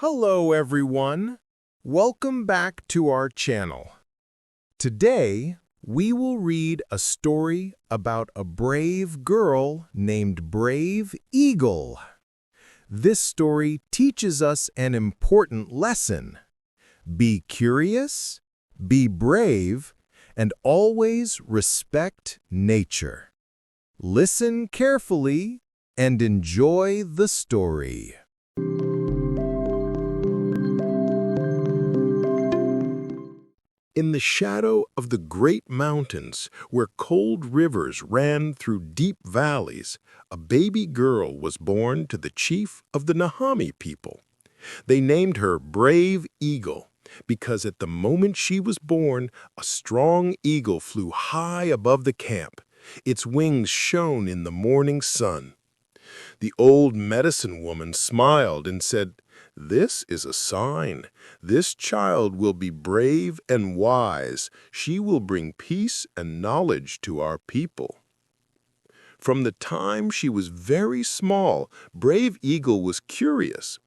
Hello everyone. Welcome back to our channel. Today, we will read a story about a brave girl named Brave Eagle. This story teaches us an important lesson. Be curious, be brave, and always respect nature. Listen carefully and enjoy the story. In the shadow of the great mountains, where cold rivers ran through deep valleys, a baby girl was born to the chief of the Nahami people. They named her Brave Eagle because at the moment she was born, a strong eagle flew high above the camp. Its wings shone in the morning sun. The old medicine woman smiled and said, "This is a sign. This child will be brave and wise. She will bring peace and knowledge to our people." From the time she was very small, Brave Eagle was curious.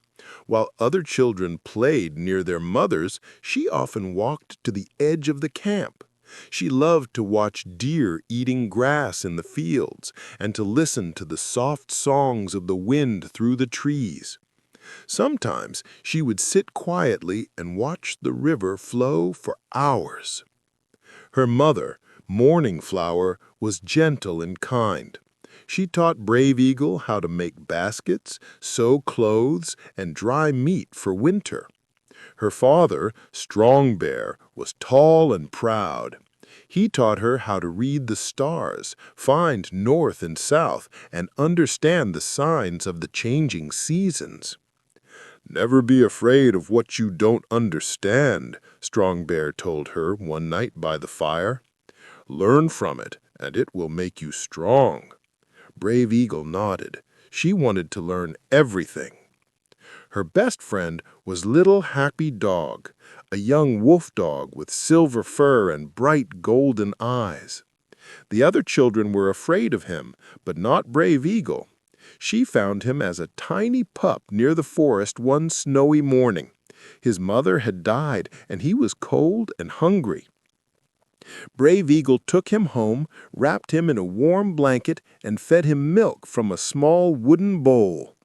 While other children played near their mothers, she often walked to the edge of the camp. She loved to watch deer eating grass in the fields and to listen to the soft songs of the wind through the trees. Sometimes she would sit quietly and watch the river flow for hours. Her mother, Morning Flower, was gentle and kind. She taught Brave Eagle how to make baskets, sew clothes, and dry meat for winter. Her father, Strong Bear, was tall and proud. He taught her how to read the stars, find north and south, and understand the signs of the changing seasons. "Never be afraid of what you don't understand," Strong Bear told her one night by the fire. "Learn from it, and it will make you strong." Brave Eagle nodded. She wanted to learn everything. Her best friend was Little Happy Dog, a young wolf dog with silver fur and bright golden eyes. The other children were afraid of him, but not Brave Eagle. She found him as a tiny pup near the forest one snowy morning. His mother had died, and he was cold and hungry. Brave Eagle took him home, wrapped him in a warm blanket, and fed him milk from a small wooden bowl.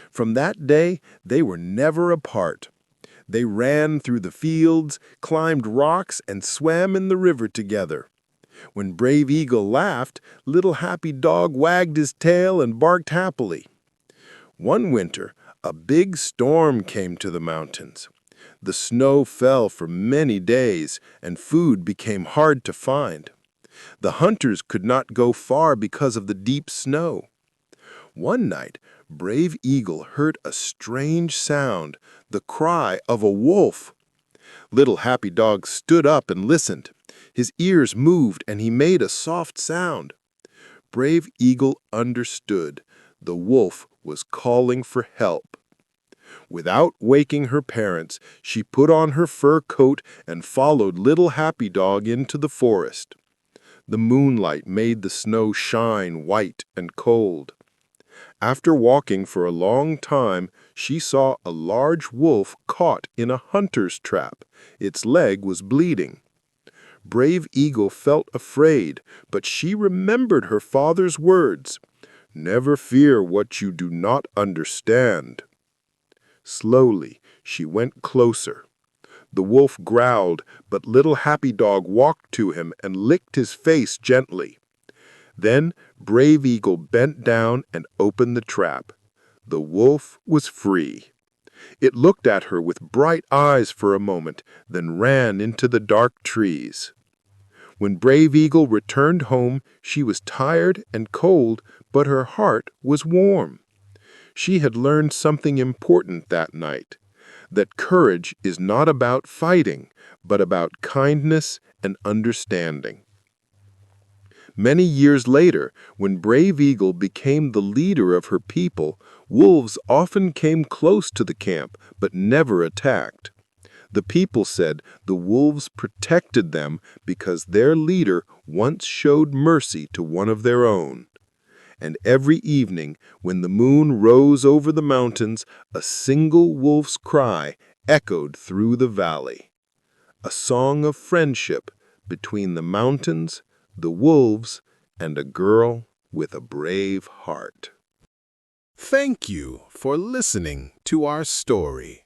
From that day, they were never apart. They ran through the fields, climbed rocks, and swam in the river together. When Brave Eagle laughed, Little Happy Dog wagged his tail and barked happily. One winter, a big storm came to the mountains. The snow fell for many days, and food became hard to find. The hunters could not go far because of the deep snow. One night, Brave Eagle heard a strange sound, the cry of a wolf. Little Happy Dog stood up and listened. His ears moved and he made a soft sound. Brave Eagle understood. The wolf was calling for help. Without waking her parents, she put on her fur coat and followed Little Happy Dog into the forest. The moonlight made the snow shine white and cold. After walking for a long time, she saw a large wolf caught in a hunter's trap. Its leg was bleeding. Brave Eagle felt afraid, but she remembered her father's words, "Never fear what you do not understand." Slowly, she went closer. The wolf growled, but Little Happy Dog walked to him and licked his face gently. Then Brave Eagle bent down and opened the trap. The wolf was free. It looked at her with bright eyes for a moment, then ran into the dark trees. When Brave Eagle returned home, she was tired and cold, but her heart was warm. She had learned something important that night, that courage is not about fighting, but about kindness and understanding. Many years later, when Brave Eagle became the leader of her people, wolves often came close to the camp, but never attacked. The people said the wolves protected them because their leader once showed mercy to one of their own. And every evening, when the moon rose over the mountains, a single wolf's cry echoed through the valley. A song of friendship between the mountains, the wolves, and a girl with a brave heart. Thank you for listening to our story.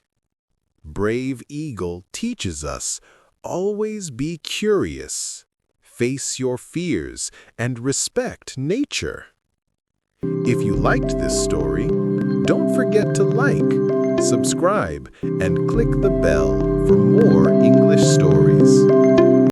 Brave Eagle teaches us, always be curious, face your fears, and respect nature. If you liked this story, don't forget to like, subscribe, and click the bell for more English stories.